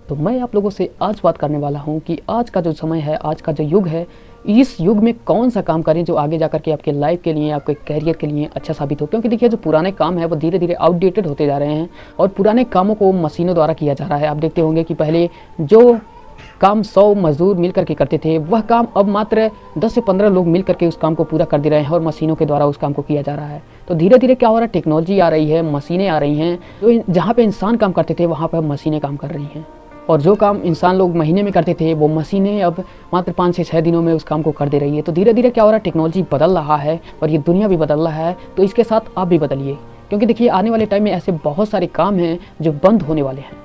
तो मैं आप लोगों से आज बात करने वाला हूं कि आज का जो समय है, आज का जो युग है, इस युग में कौन सा काम करें जो आगे जाकर के आपके लाइफ के लिए, आपके करियर के लिए अच्छा साबित हो। क्योंकि देखिए, जो पुराने काम है वो धीरे धीरे आउटडेटेड होते जा रहे हैं और पुराने कामों को मशीनों द्वारा किया जा रहा है। आप देखते होंगे कि पहले जो काम 100 मजदूर मिल करके करते थे, वह काम अब मात्र 10 से 15 लोग मिल करके उस काम को पूरा कर दे रहे हैं और मशीनों के द्वारा उस काम को किया जा रहा है। तो धीरे धीरे क्या हो रहा है, टेक्नोलॉजी आ रही है, मशीनें आ रही हैं, जो जहाँ पे इंसान काम करते थे वहाँ पर मशीनें काम कर रही हैं। और जो काम इंसान लोग महीने में करते थे वो मशीनें अब मात्र 5 से 6 दिनों में उस काम को कर दे रही है। तो धीरे धीरे क्या हो रहा है, टेक्नोलॉजी बदल रहा है और ये दुनिया भी बदल रहा है। तो इसके साथ आप भी बदलिए, क्योंकि देखिए आने वाले टाइम में ऐसे बहुत सारे काम हैं जो बंद होने वाले हैं।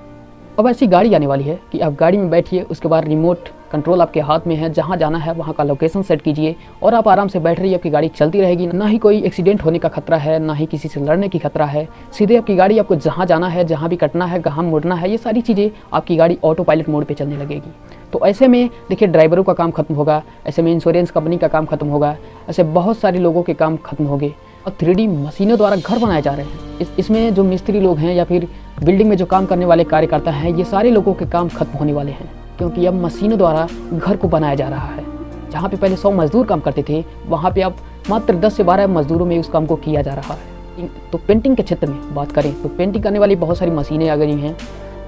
अब ऐसी गाड़ी आने वाली है कि आप गाड़ी में बैठिए, उसके बाद रिमोट कंट्रोल आपके हाथ में है, जहाँ जाना है वहाँ का लोकेशन सेट कीजिए और आप आराम से बैठ रहिए, आपकी गाड़ी चलती रहेगी। ना ही कोई एक्सीडेंट होने का खतरा है, ना ही किसी से लड़ने की खतरा है। सीधे आपकी गाड़ी आपको जहाँ जाना है, जहाँ भी कटना है, कहाँ मुड़ना है, ये सारी चीज़ें आपकी गाड़ी ऑटो पायलट मोड पर चलने लगेगी। तो ऐसे में देखिए ड्राइवरों का काम खत्म होगा, ऐसे में इंश्योरेंस कंपनी का काम खत्म होगा, ऐसे बहुत सारे लोगों के काम खत्म हो गए। अब 3D मशीनों द्वारा घर बनाए जा रहे हैं। इसमें जो मिस्त्री लोग हैं या फिर बिल्डिंग में जो काम करने वाले कार्यकर्ता हैं, ये सारे लोगों के काम खत्म होने वाले हैं, क्योंकि अब मशीनों द्वारा घर को बनाया जा रहा है। जहाँ पे पहले 100 मजदूर काम करते थे, वहाँ पे अब मात्र 10 से 12 मजदूरों में उस काम को किया जा रहा है। तो पेंटिंग के क्षेत्र में बात करें तो पेंटिंग करने वाली बहुत सारी मशीनें आ गई हैं।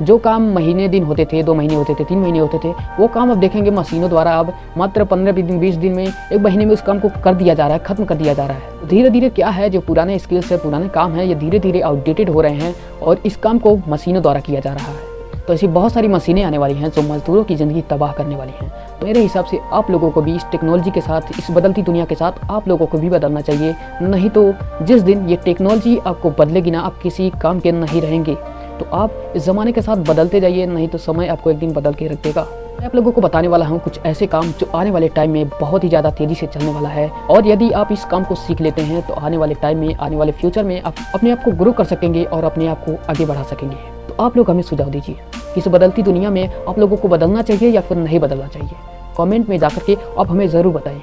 जो काम महीने दिन होते थे, 2 महीने होते थे, 3 महीने होते थे, वो काम अब देखेंगे मशीनों द्वारा अब मात्र 15 दिन, 20 दिन में, 1 महीने में उस काम को कर दिया जा रहा है, खत्म कर दिया जा रहा है। धीरे धीरे क्या है, जो पुराने स्किल्स है, पुराने काम है, ये धीरे धीरे आउटडेटेड हो रहे हैं और इस काम को मशीनों द्वारा किया जा रहा है। तो ऐसी बहुत सारी मशीनें आने वाली हैं जो मजदूरों की ज़िंदगी तबाह करने वाली हैं। तो मेरे हिसाब से आप लोगों को भी इस टेक्नोलॉजी के साथ, इस बदलती दुनिया के साथ आप लोगों को भी बदलना चाहिए। नहीं तो जिस दिन ये टेक्नोलॉजी आपको बदलेगी ना, आप किसी काम के नहीं रहेंगे। तो आप इस ज़माने के साथ बदलते जाइए, नहीं तो समय आपको एक दिन बदल के रख देगा। मैं आप लोगों को बताने वाला हूँ कुछ ऐसे काम जो आने वाले टाइम में बहुत ही ज़्यादा तेज़ी से चलने वाला है, और यदि आप इस काम को सीख लेते हैं तो आने वाले टाइम में, आने वाले फ्यूचर में आप अपने आप को ग्रो कर सकेंगे और अपने आप को आगे बढ़ा सकेंगे। तो आप लोग हमें सुझाव दीजिए कि इस बदलती दुनिया में आप लोगों को बदलना चाहिए या फिर नहीं बदलना चाहिए। कमेंट में जाकर के आप हमें ज़रूर बताइए।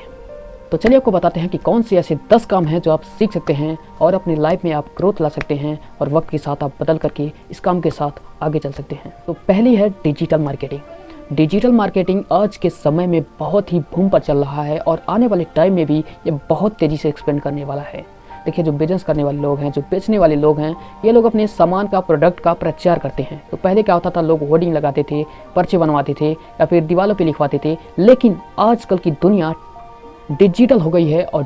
तो चलिए आपको बताते हैं कि कौन से ऐसे 10 काम हैं जो आप सीख सकते हैं और अपनी लाइफ में आप ग्रोथ ला सकते हैं और वक्त के साथ आप बदल करके इस काम के साथ आगे चल सकते हैं। तो पहली है डिजिटल मार्केटिंग। डिजिटल मार्केटिंग आज के समय में बहुत ही बूम पर चल रहा है और आने वाले टाइम में भी ये बहुत तेज़ी से एक्सपेंड करने वाला है। देखिए, जो बिजनेस करने वाले लोग हैं, जो बेचने वाले लोग हैं, ये लोग अपने सामान का, प्रोडक्ट का प्रचार करते हैं। तो पहले क्या होता था, लोग होर्डिंग लगाते थे, पर्चे बनवाते थे या फिर दीवारों पे लिखवाते थे। लेकिन आजकल की दुनिया डिजिटल हो गई है और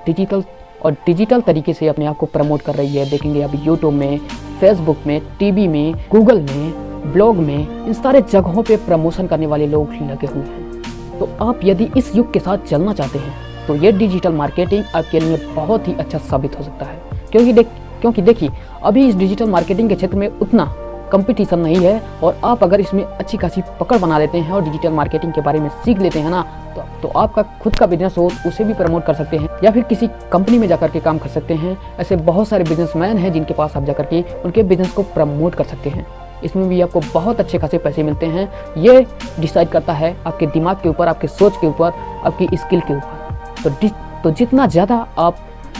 डिजिटल तरीके से अपने आप को प्रमोट कर रही है। देखेंगे अभी यूट्यूब में, फेसबुक में, टीवी में, गूगल में, ब्लॉग में, इन सारे जगहों पे प्रमोशन करने वाले लोग लगे हुए हैं। तो आप यदि इस युग के साथ चलना चाहते हैं तो ये डिजिटल मार्केटिंग आपके लिए बहुत ही अच्छा साबित हो सकता है। क्योंकि देखिए, अभी इस डिजिटल मार्केटिंग के क्षेत्र में उतना कंपटीशन नहीं है, और आप अगर इसमें अच्छी खासी पकड़ बना लेते हैं और डिजिटल मार्केटिंग के बारे में सीख लेते हैं ना, तो आपका खुद का बिजनेस हो उसे भी प्रमोट कर सकते हैं या फिर किसी कंपनी में जाकर के काम कर सकते हैं। ऐसे बहुत सारे बिजनेसमैन हैं जिनके पास आप जाकर के उनके बिजनेस को प्रमोट कर सकते हैं। इसमें भी आपको बहुत अच्छे खासे पैसे मिलते हैं। ये डिसाइड करता है आपके दिमाग के ऊपर, आपके सोच के ऊपर, आपकी स्किल के ऊपर। तो जितना ज़्यादा आप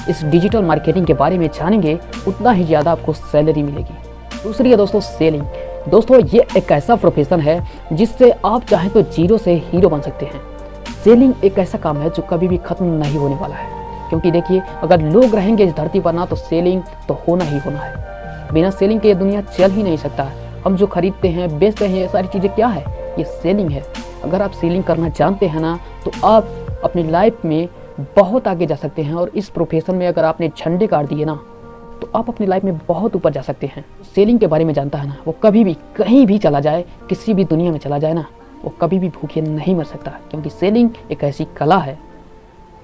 इस डिजिटल मार्केटिंग के बारे में जानेंगे, उतना ही ज़्यादा आपको सैलरी मिलेगी। दूसरी है दोस्तों सेलिंग। दोस्तों, ये एक ऐसा प्रोफेशन है जिससे आप चाहें तो जीरो से हीरो बन सकते हैं। सेलिंग एक ऐसा काम है जो कभी भी खत्म नहीं होने वाला है, क्योंकि देखिए अगर लोग रहेंगे इस धरती पर ना, तो सेलिंग तो होना ही होना है। बिना सेलिंग के ये दुनिया चल ही नहीं सकता। हम जो खरीदते हैं, बेचते हैं, ये सारी चीज़ें क्या है, ये सेलिंग है। अगर आप सेलिंग करना जानते हैं ना, तो आप अपनी लाइफ में बहुत आगे जा सकते हैं। और इस प्रोफेशन में अगर आपने झंडे गाड़ दिए ना, तो आप अपनी लाइफ में बहुत ऊपर जा सकते हैं। सेलिंग के बारे में जानता है ना, वो कभी भी कहीं भी चला जाए, किसी भी दुनिया में चला जाए ना, वो कभी भी भूखे नहीं मर सकता। क्योंकि सेलिंग एक ऐसी कला है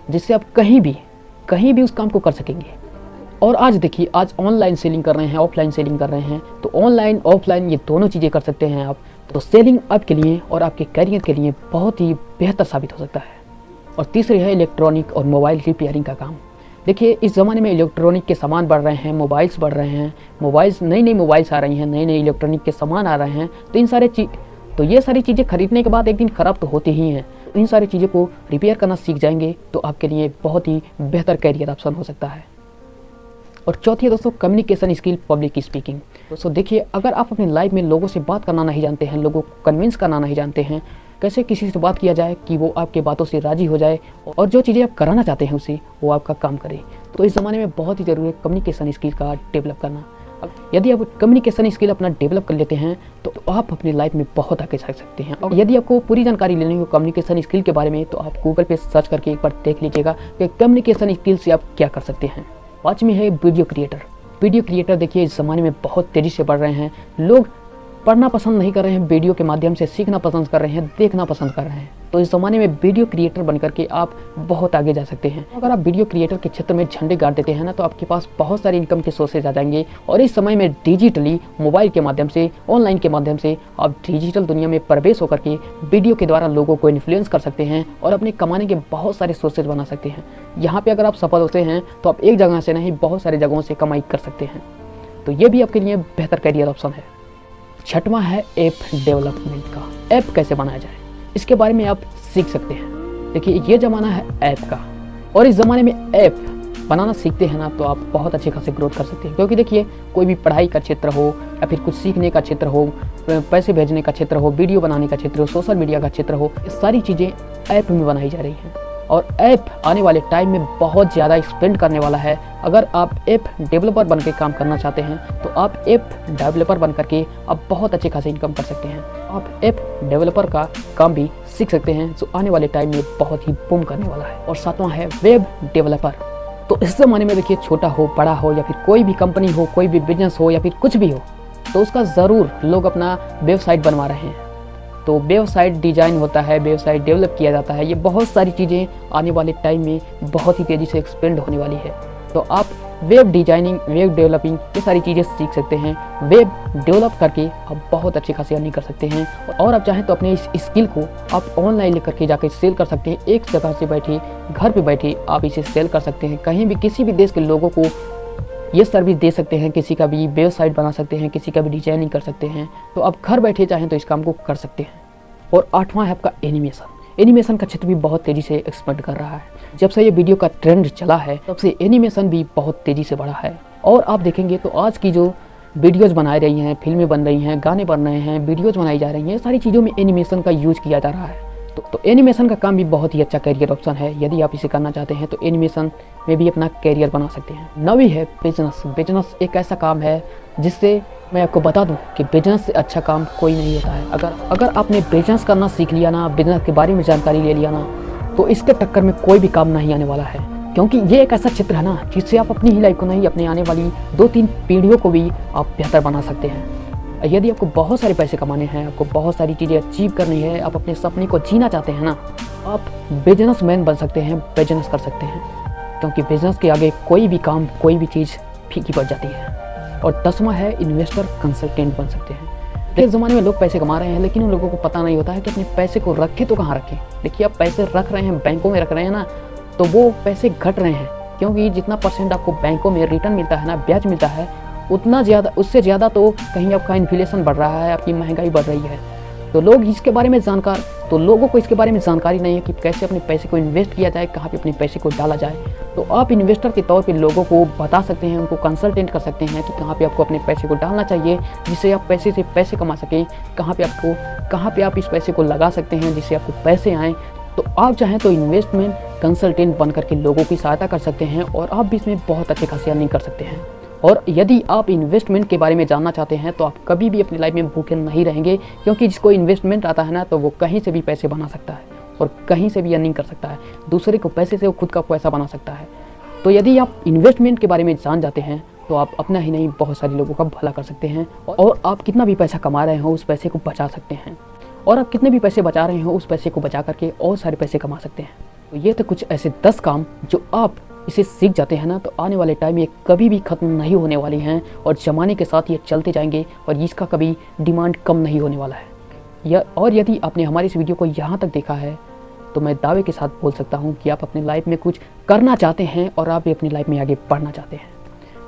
जिससे आप कहीं भी उस काम को कर सकेंगे। और आज देखिए, आज ऑनलाइन सेलिंग कर रहे हैं, ऑफलाइन सेलिंग कर रहे हैं। तो ऑनलाइन ऑफलाइन ये दोनों चीज़ें कर सकते हैं आप। तो सेलिंग आपके लिए और आपके करियर के लिए बहुत ही बेहतर साबित हो सकता है। और तीसरी है इलेक्ट्रॉनिक और मोबाइल रिपेयरिंग का काम। देखिए, इस ज़माने में इलेक्ट्रॉनिक के सामान बढ़ रहे हैं, मोबाइल्स बढ़ रहे हैं, नई मोबाइल्स आ रही हैं, नए इलेक्ट्रॉनिक के सामान आ रहे हैं। तो ये सारी चीज़ें खरीदने के बाद एक दिन ख़राब तो होती ही हैं। तो इन सारी चीज़ों को रिपेयर करना सीख जाएंगे तो आपके लिए बहुत ही बेहतर करियर ऑप्शन हो सकता है। और चौथी है दोस्तों कम्युनिकेशन स्किल, पब्लिक स्पीकिंग। दोस्तों देखिए, अगर आप अपनी लाइफ में लोगों से बात करना नहीं जानते हैं, लोगों को कन्विंस करना नहीं जानते हैं, कैसे किसी से बात किया जाए कि वो आपके बातों से राजी हो जाए और जो चीज़ें आप कराना चाहते हैं उसे वो आपका काम करे, तो इस ज़माने में बहुत ही ज़रूरी है कम्युनिकेशन स्किल का डेवलप करना। यदि आप कम्युनिकेशन स्किल अपना डेवलप कर लेते हैं तो आप अपनी लाइफ में बहुत आगे जा सकते हैं। और यदि आपको पूरी जानकारी लेनी हो कम्युनिकेशन स्किल के बारे में तो आप गूगल पे सर्च करके एक बार देख लीजिएगा कि कम्युनिकेशन स्किल से आप क्या कर सकते हैं। पाँचवीं है वीडियो क्रिएटर। वीडियो क्रिएटर देखिए इस ज़माने में बहुत तेज़ी से बढ़ रहे हैं। लोग पढ़ना पसंद नहीं कर रहे हैं, वीडियो के माध्यम से सीखना पसंद कर रहे हैं, देखना पसंद कर रहे हैं। तो इस ज़माने में वीडियो क्रिएटर बनकर के आप बहुत आगे जा सकते हैं। अगर आप वीडियो क्रिएटर के क्षेत्र में झंडे गाड़ देते हैं ना तो आपके पास बहुत सारे इनकम के सोर्सेज आ जाएंगे। और इस समय में डिजिटली मोबाइल के माध्यम से, ऑनलाइन के माध्यम से आप डिजिटल दुनिया में प्रवेश होकर के वीडियो के द्वारा लोगों को इन्फ्लुएंस कर सकते हैं और अपने कमाने के बहुत सारे सोर्सेज बना सकते हैं। यहाँ पर अगर आप सफल होते हैं तो आप एक जगह से नहीं बहुत सारी जगहों से कमाई कर सकते हैं। तो ये भी आपके लिए बेहतर करियर ऑप्शन है। छठवां है ऐप डेवलपमेंट का। ऐप कैसे बनाया जाए इसके बारे में आप सीख सकते हैं। देखिए ये ज़माना है ऐप का और इस ज़माने में ऐप बनाना सीखते हैं ना तो आप बहुत अच्छे खासे ग्रोथ कर सकते हैं। क्योंकि देखिए कोई भी पढ़ाई का क्षेत्र हो या फिर कुछ सीखने का क्षेत्र हो, पैसे भेजने का क्षेत्र हो, वीडियो बनाने का क्षेत्र हो, सोशल मीडिया का क्षेत्र हो, ये सारी चीज़ें ऐप में बनाई जा रही हैं। और ऐप आने वाले टाइम में बहुत ज़्यादा एक्सपेंड करने वाला है। अगर आप ऐप डेवलपर बन के काम करना चाहते हैं तो आप ऐप डेवलपर बन करके आप बहुत अच्छे खासे इनकम कर सकते हैं। आप ऐप डेवलपर का काम भी सीख सकते हैं जो आने वाले टाइम में बहुत ही बूम करने वाला है। और सातवां है वेब डेवलपर। तो इस ज़माने में देखिए छोटा हो, बड़ा हो या फिर कोई भी कंपनी हो, कोई भी बिजनेस हो या फिर कुछ भी हो, तो उसका ज़रूर लोग अपना वेबसाइट बनवा रहे हैं। तो वेबसाइट डिज़ाइन होता है, वेबसाइट डेवलप किया जाता है। ये बहुत सारी चीज़ें आने वाले टाइम में बहुत ही तेज़ी से एक्सपेंड होने वाली है। तो आप वेब डिजाइनिंग, वेब डेवलपिंग ये सारी चीज़ें सीख सकते हैं। वेब डेवलप करके आप बहुत अच्छे खासे अर्निंग कर सकते हैं। और आप चाहें तो अपने इस स्किल को आप ऑनलाइन लेकर के जाकर सेल कर सकते हैं। एक जगह से बैठे, घर पे बैठे आप इसे सेल कर सकते हैं। कहीं भी किसी भी देश के लोगों को ये सर्विस दे सकते हैं। किसी का भी वेबसाइट बना सकते हैं, किसी का भी डिजाइनिंग कर सकते हैं। तो आप घर बैठे चाहें तो इस काम को कर सकते हैं। और आठवां है आपका एनिमेशन। एनिमेशन का क्षेत्र भी बहुत तेज़ी से एक्सपेंड कर रहा है। जब से ये वीडियो का ट्रेंड चला है तब से एनिमेशन भी बहुत तेज़ी से बढ़ा है। और आप देखेंगे तो आज की जो वीडियोज़ बनाई रही हैं, फिल्में बन रही हैं, गाने बन रहे हैं, वीडियोज़ बनाई जा रही हैं, सारी चीज़ों में एनिमेशन का यूज किया जा रहा है। तो एनिमेशन का काम भी बहुत ही अच्छा करियर ऑप्शन है। यदि आप इसे करना चाहते हैं तो एनिमेशन में भी अपना करियर बना सकते हैं। नौवीं है बिजनेस। बिजनेस एक ऐसा काम है जिससे मैं आपको बता दूं कि बिजनेस से अच्छा काम कोई नहीं होता है। अगर आपने बिजनेस करना सीख लिया ना, बिजनेस के बारे में जानकारी ले लिया ना, तो इसके टक्कर में कोई भी काम नहीं आने वाला है। क्योंकि ये एक ऐसा क्षेत्र है ना जिससे आप अपनी ही लाइफ को नहीं, अपने आने वाली 2-3 पीढ़ियों को भी आप बेहतर बना सकते हैं। यदि आपको बहुत सारे पैसे कमाने हैं, आपको बहुत सारी चीज़ें अचीव करनी है, आप अपने सपने को जीना चाहते हैं ना, आप बिजनेसमैन बन सकते हैं, बिजनेस कर सकते हैं। क्योंकि बिजनेस के आगे कोई भी काम, कोई भी चीज़ फीकी पड़ जाती है। और 10वां है इन्वेस्टर कंसल्टेंट बन सकते हैं। इस ज़माने में लोग पैसे कमा रहे हैं लेकिन उन लोगों को पता नहीं होता है कि अपने पैसे को रखें तो कहाँ रखें। देखिए आप पैसे रख रहे हैं, बैंकों में रख रहे हैं ना, तो वो पैसे घट रहे हैं। क्योंकि जितना परसेंट आपको बैंकों में रिटर्न मिलता है ना, ब्याज मिलता है, उतना ज़्यादा, उससे ज़्यादा तो कहीं आपका इन्फ्लेशन बढ़ रहा है, आपकी महंगाई बढ़ रही है। तो लोग इसके बारे में लोगों को इसके बारे में जानकारी नहीं है कि कैसे अपने पैसे को इन्वेस्ट किया जाए, कहाँ पे अपने पैसे को डाला जाए। तो आप इन्वेस्टर के तौर पे लोगों को बता सकते हैं, उनको कंसल्टेंट कर सकते हैं कि कहाँ पे आपको अपने पैसे को डालना चाहिए जिससे आप पैसे से पैसे कमा सकें, कहाँ पे आप इस पैसे को लगा सकते हैं जिससे आपको पैसे आएँ। तो आप चाहें तो इन्वेस्टमेंट कंसल्टेंट बन करके लोगों की सहायता कर सकते हैं और आप भी इसमें बहुत अच्छे खासी अर्निंग कर सकते हैं। और यदि आप इन्वेस्टमेंट के बारे में जानना चाहते हैं तो आप कभी भी अपनी लाइफ में भूखे नहीं रहेंगे। क्योंकि जिसको इन्वेस्टमेंट आता है ना तो वो कहीं से भी पैसे बना सकता है और कहीं से भी अर्निंग कर सकता है। दूसरे को पैसे से वो खुद का पैसा बना सकता है। तो यदि आप इन्वेस्टमेंट के बारे में जान जाते हैं तो आप अपना ही नहीं बहुत सारे लोगों का भला कर सकते हैं। और आप कितना भी पैसा कमा रहे हो उस पैसे को बचा सकते हैं। और आप कितने भी पैसे बचा रहे हो उस पैसे को बचा करके और सारे पैसे कमा सकते हैं। तो ये तो कुछ ऐसे 10 काम जो आप इसे सीख जाते हैं ना तो आने वाले टाइम में कभी भी ख़त्म नहीं होने वाली हैं और ज़माने के साथ ये चलते जाएंगे और इसका कभी डिमांड कम नहीं होने वाला है। और यदि आपने हमारी इस वीडियो को यहाँ तक देखा है तो मैं दावे के साथ बोल सकता हूँ कि आप अपनी लाइफ में कुछ करना चाहते हैं और आप भी अपनी लाइफ में आगे बढ़ना चाहते हैं।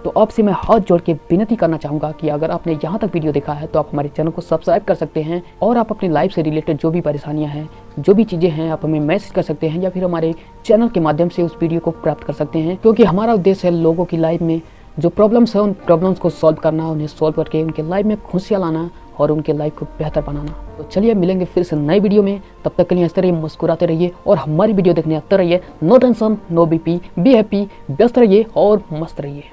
तो आपसे मैं हाथ जोड़ के विनती करना चाहूँगा कि अगर आपने यहाँ तक वीडियो देखा है तो आप हमारे चैनल को सब्सक्राइब कर सकते हैं और आप अपनी लाइफ से रिलेटेड जो भी परेशानियाँ हैं, जो भी चीज़ें हैं, आप हमें मैसेज कर सकते हैं या फिर हमारे चैनल के माध्यम से उस वीडियो को प्राप्त कर सकते हैं। क्योंकि हमारा उद्देश्य है लोगों की लाइफ में जो प्रॉब्लम्स है उन प्रॉब्लम्स को सॉल्व करना, उन्हें सॉल्व करके उनके लाइफ में खुशियाँ लाना और उनके लाइफ को बेहतर बनाना। तो चलिए मिलेंगे फिर से नई वीडियो में, तब तक के लिए हंसते रहिए, मुस्कुराते रहिए और हमारी वीडियो देखने आते रहिए। No tension, no BP, be happy, व्यस्त रहिए और मस्त रहिए।